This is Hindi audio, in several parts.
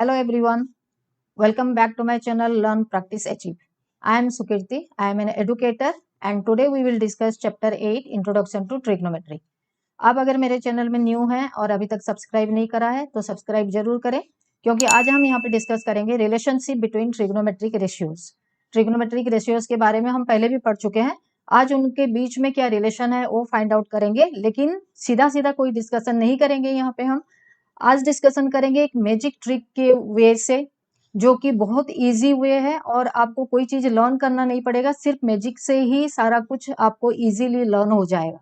Hello everyone, welcome back to my channel Learn Practice Achieve. I am Sukirti, I am an educator and today we will discuss chapter 8 Introduction to Trigonometry. आप अगर मेरे चैनल में न्यू हैं और अभी तक सब्सक्राइब नहीं करा है तो सब्सक्राइब जरूर करें क्योंकि आज हम यहाँ पे डिस्कस करेंगे relationship between trigonometric ratios. Trigonometric ratios के बारे में हम पहले भी पढ़ चुके हैं। आज उनके बीच में क्या रिलेशन है वो फाइंड आउट करेंगे, लेकिन सीधा सीधा कोई डिस्कशन नहीं करेंगे। यहाँ पे हम आज डिस्कशन करेंगे एक मैजिक ट्रिक के वे से, जो कि बहुत इजी वे है और आपको कोई चीज लर्न करना नहीं पड़ेगा, सिर्फ मैजिक से ही सारा कुछ आपको इजीली लर्न हो जाएगा।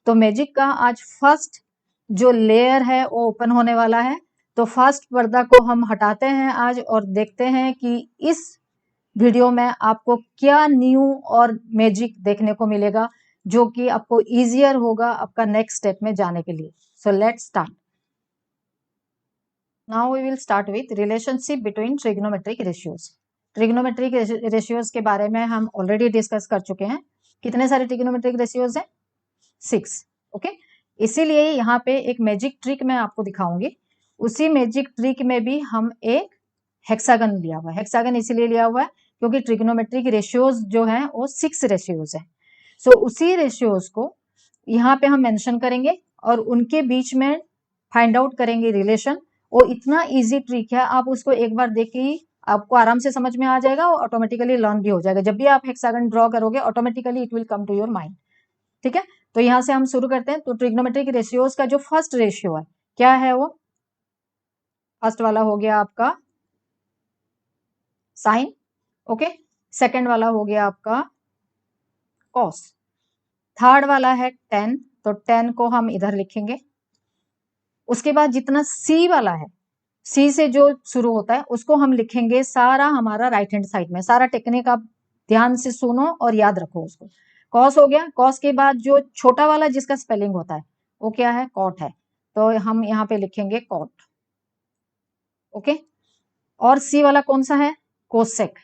तो मैजिक का आज फर्स्ट जो लेयर है वो ओपन होने वाला है। तो फर्स्ट पर्दा को हम हटाते हैं आज और देखते हैं कि इस वीडियो में आपको क्या न्यू और मैजिक देखने को मिलेगा, जो कि आपको इजियर होगा आपका नेक्स्ट स्टेप में जाने के लिए। So let's start. Now we will start with relationship between trigonometric ratios. Trigonometric ratios के बारे में हम ऑलरेडी डिस्कस कर चुके हैं। कितने सारे ट्रिग्नोमेट्रिक रेशियोज हैं? 6। ओके, इसीलिए यहाँ पे एक मैजिक ट्रिक मैं आपको दिखाऊंगी। उसी मैजिक ट्रिक में भी हम एक हेक्सागन लिया हुआ है। हेक्सागन इसीलिए लिया हुआ है क्योंकि ट्रिग्नोमेट्रिक रेशियोज जो है वो 6 रेशियोज है। सो उसी रेशियोज को यहाँ पे हम मेंशन करेंगे और उनके बीच में फाइंड आउट करेंगे रिलेशन। वो इतना इजी ट्रिक है, आप उसको एक बार देख के ही आपको आराम से समझ में आ जाएगा और ऑटोमेटिकली लर्न भी हो जाएगा। जब भी आप हेक्सागन ड्रॉ करोगे automatically it will come to your mind. ठीक है, तो यहां से हम शुरू करते हैं। तो ट्रिग्नोमेट्रिक रेशियोज का जो फर्स्ट रेशियो है क्या है? वो फर्स्ट वाला हो गया आपका साइन। ओके, सेकंड वाला हो गया आपका कॉस। थर्ड वाला है टेन, तो टेन को हम इधर लिखेंगे। उसके बाद जितना सी वाला है, सी से जो शुरू होता है उसको हम लिखेंगे सारा हमारा राइट हैंड साइड में। सारा टेक्निक आप ध्यान से सुनो और याद रखो उसको। कॉस हो गया। कॉस के बाद जो छोटा वाला जिसका स्पेलिंग होता है वो क्या है? कॉट है, तो हम यहाँ पे लिखेंगे कॉट। ओके, और सी वाला कौन सा है? कोसेक,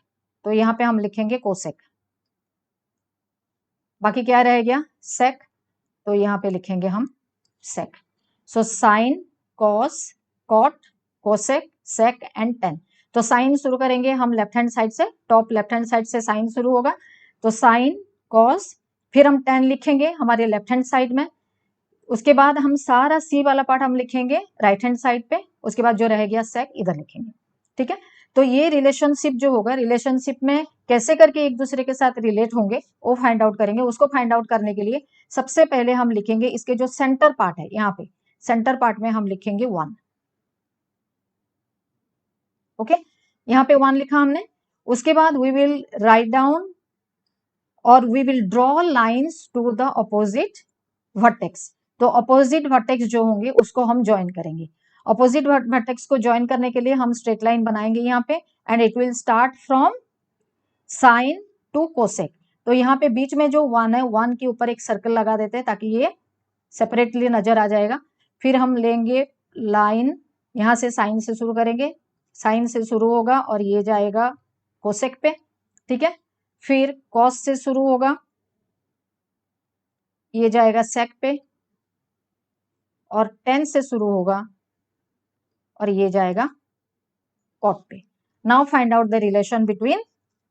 तो यहाँ पे हम लिखेंगे कोसेक। बाकी क्या रह गया? सेक, तो यहाँ पे लिखेंगे हम sec. So sine, cos, cot, cosec, sec and tan. तो साइन शुरू करेंगे हम लेफ्ट हैंड साइड से, टॉप लेफ्ट हैंड साइड से साइन शुरू होगा। तो साइन, कॉस, फिर हम टेन लिखेंगे हमारे लेफ्ट हैंड साइड में। उसके बाद हम सारा सी वाला पार्ट हम लिखेंगे राइट हैंड साइड पे। उसके बाद जो रह गया सेक इधर लिखेंगे। ठीक है, तो ये रिलेशनशिप जो होगा, रिलेशनशिप में कैसे करके एक दूसरे के साथ रिलेट होंगे वो फाइंड आउट करेंगे। उसको फाइंड आउट करने के लिए सबसे पहले हम लिखेंगे इसके जो सेंटर पार्ट है, यहाँ पे सेंटर पार्ट में हम लिखेंगे 1। ओके, यहाँ पे 1 लिखा हमने। उसके बाद वी विल राइट डाउन और we will draw lines to the opposite vertex. तो अपोजिट वर्टेक्स जो होंगे उसको हम ज्वाइन करेंगे। अपोजिट वर्टेक्स को ज्वाइन करने के लिए हम स्ट्रेट लाइन बनाएंगे यहाँ पे, and it will start from sign to cosec. तो यहाँ पे बीच में जो 1 है, 1 के ऊपर एक सर्कल लगा देते हैं ताकि ये सेपरेटली नजर आ जाएगा। फिर हम लेंगे लाइन, यहाँ से साइन से शुरू करेंगे, साइन से शुरू होगा और ये जाएगा कोसेक पे। ठीक है, फिर कॉस से शुरू होगा, ये जाएगा सेक पे, और टेन से शुरू होगा और ये जाएगा कॉट पे। Now find out the relation between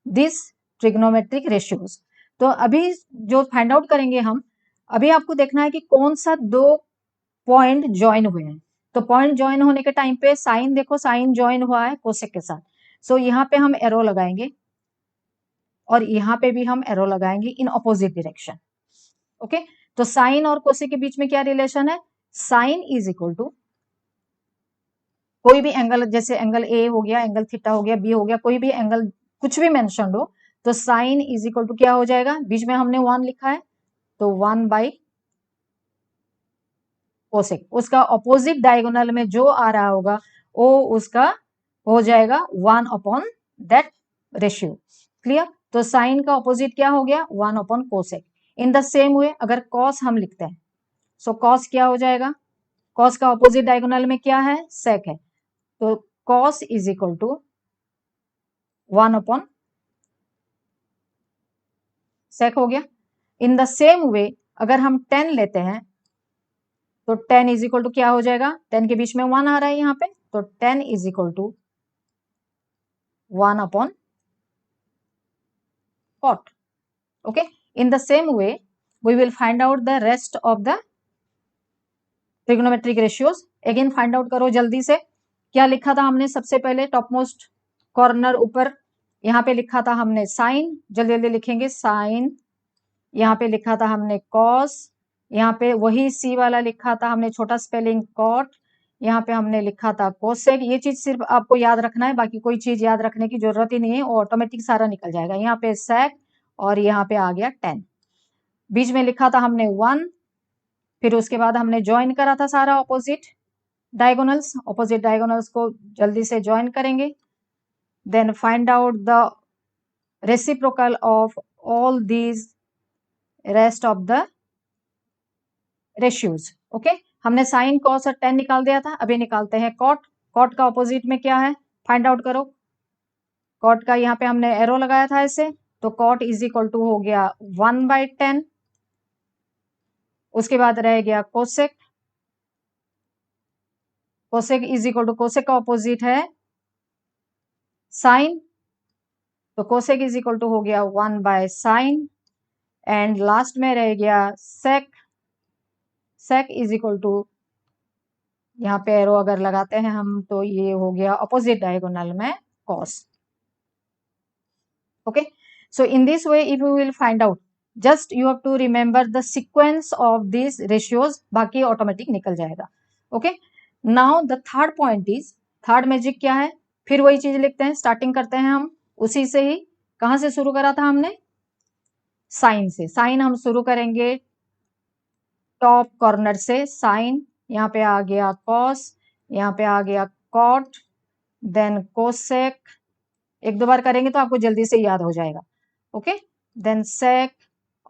this trigonometric ratios. तो अभी जो फाइंड आउट करेंगे हम, अभी आपको देखना है कि कौन सा दो पॉइंट ज्वाइन हुए हैं। तो पॉइंट ज्वाइन होने के टाइम पे साइन देखो, साइन ज्वाइन हुआ है कोसेक के साथ। सो यहाँ पे हम एरो लगाएंगे और यहाँ पे भी हम एरो लगाएंगे इन अपोजिट डायरेक्शन। ओके, तो साइन और कोसेक के बीच में क्या रिलेशन है? साइन इज इक्वल टू कोई भी एंगल, जैसे एंगल ए हो गया, एंगल थीटा हो गया, बी हो गया, कोई भी एंगल कुछ भी मेंशन हो, तो साइन इज इक्वल टू क्या हो जाएगा? बीच में हमने 1 लिखा है तो 1 बाई कोसेक। उसका ऑपोजिट डायगोनल में जो आ रहा होगा वो उसका हो जाएगा 1 अपॉन दैट रेशियो। क्लियर? तो साइन का ऑपोजिट क्या हो गया? 1 upon cosec. In the same way अगर कॉस हम लिखते हैं, सो कॉस क्या हो जाएगा? कॉस का ऑपोजिट डायगोनल में क्या है? सेक है, तो cos is equal to 1 upon sec हो गया। इन द सेम वे अगर हम 10 लेते हैं तो 10 इज इक्वल टू क्या हो जाएगा? 10 के बीच में 1 आ रहा है यहाँ पे, तो 10 is equal to 1 upon cot. Okay, in the same way we will find out the rest of the trigonometric ratios. Again find out करो जल्दी से. क्या लिखा था हमने सबसे पहले टॉप मोस्ट कॉर्नर ऊपर, यहाँ पे लिखा था हमने साइन, जल्दी जल्दी लिखेंगे साइन. यहाँ पे लिखा था हमने कॉस, यहाँ पे वही सी वाला लिखा था हमने छोटा स्पेलिंग कॉट, यहाँ पे हमने लिखा था कोसेक. ये चीज सिर्फ आपको याद रखना है, बाकी कोई चीज याद रखने की जरूरत ही नहीं है, वो ऑटोमेटिक सारा निकल जाएगा. यहाँ पे सेक और यहाँ पे आ गया 10. बीच में लिखा था हमने 1, फिर उसके बाद हमने ज्वाइन करा था सारा ऑपोजिट डायगोनल्स. ऑपोजिट डायगोनल्स को जल्दी से ज्वाइन करेंगे. Then find out the reciprocal of all these rest of the ratios. Okay, हमने साइन कॉस और 10 निकाल दिया था, अभी निकालते हैं कॉट. कॉट का ऑपोजिट में क्या है फाइंड आउट करो. कॉट का यहाँ पे हमने एरो लगाया था ऐसे, तो कॉट इज इक्वल टू हो गया 1/10. उसके बाद रह गया cosec. Cosec is equal to, cosec का ऑपोजिट है साइन, तो कोसेक इज इक्वल टू हो गया 1/sin. एंड लास्ट में रह गया sec. Sec is equal to, यहाँ पे एरो अगर लगाते हैं हम तो ये हो गया ऑपोजिट डायगोनल में cos. Okay, so in this way if you will find out, just you have to remember the sequence of this ratios, बाकी ऑटोमेटिक निकल जाएगा. Okay, now the third point is, third magic क्या है, फिर वही चीज लिखते हैं, स्टार्टिंग करते हैं हम उसी से ही. कहां से शुरू करा था हमने, साइन से. साइन हम शुरू करेंगे टॉप कॉर्नर से, साइन, यहाँ पे आ गया कॉस, यहाँ पे आ गया कॉट, देन कोसेक. एक दो बार करेंगे तो आपको जल्दी से याद हो जाएगा. ओके, देन सेक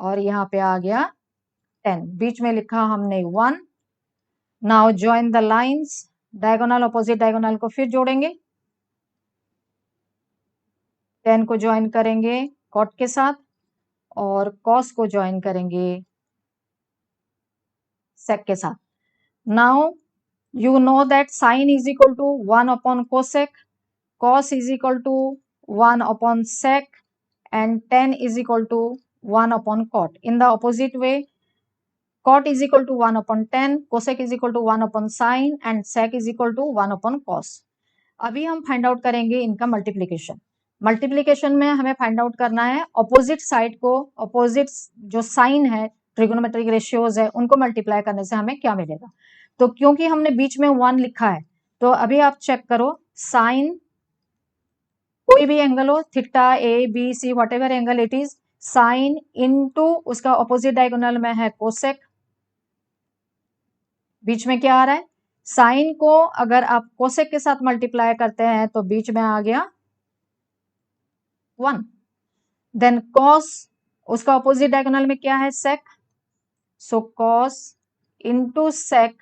और यहाँ पे आ गया 10. बीच में लिखा हमने 1. Now join the lines, diagonal opposite diagonal को फिर जोड़ेंगे. 10 को ज्वाइन करेंगे कॉट के साथ और कॉस को ज्वाइन करेंगे सेक के साथ. Now you know that sine is equal to 1 upon cosec, cos is equal to 1 upon sec, and tan is equal to 1 upon cot. In the opposite way, cot is equal to 1 upon tan, cosec is equal to 1 upon sine, and sec is equal to 1 upon cos. अभी हम फाइंड आउट करेंगे इनका मल्टीप्लीकेशन. मल्टीप्लीकेशन में हमें फाइंड आउट करना है ऑपोजिट साइड को, ऑपोजिट जो साइन है ट्रिगोनोमेट्रिक रेशियोज है उनको मल्टीप्लाई करने से हमें क्या मिलेगा. तो क्योंकि हमने बीच में 1 लिखा है, तो अभी आप चेक करो, साइन कोई भी एंगल हो, theta, A B C what ever angle it is, sine into उसका ऑपोजिट डायगोनल में है कोसेक. बीच में क्या आ रहा है, साइन को अगर आप कोसेक के साथ मल्टीप्लाई करते हैं तो बीच में आ गया 1. देन कॉस, उसका ऑपोजिट डायगोनल में क्या है sec, so cos into sec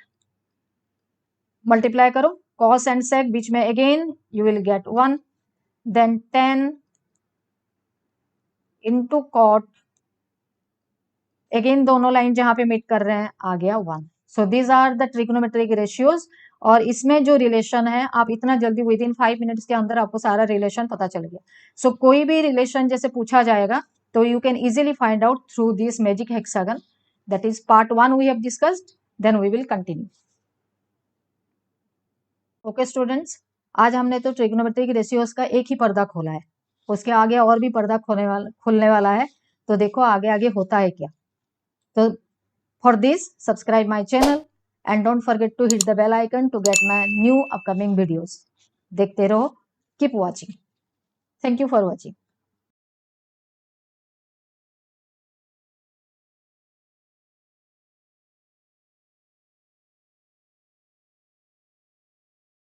multiply करो, कॉस एंड सेक बीच में again you will get 1. Then 10 into cot, again दोनों लाइन जहां पे मीट कर रहे हैं आ गया 1. So these are the trigonometric ratios. और इसमें जो रिलेशन है आप इतना जल्दी विद इन 5 मिनट्स के अंदर आपको सारा रिलेशन पता चल गया. सो कोई भी रिलेशन जैसे पूछा जाएगा तो you can easily find out through this magic hexagon. That is part 1 we have discussed, then we will continue. Okay students, आज हमने तो ट्रिग्नोमेट्रिक रेशियोज का एक ही पर्दा खोला है, उसके आगे और भी पर्दा खुलने वाला है. तो देखो आगे आगे होता है क्या. तो for this subscribe my channel and don't forget to hit the bell icon to get my new upcoming videos. देखते रहो, keep watching. Thank you for watching.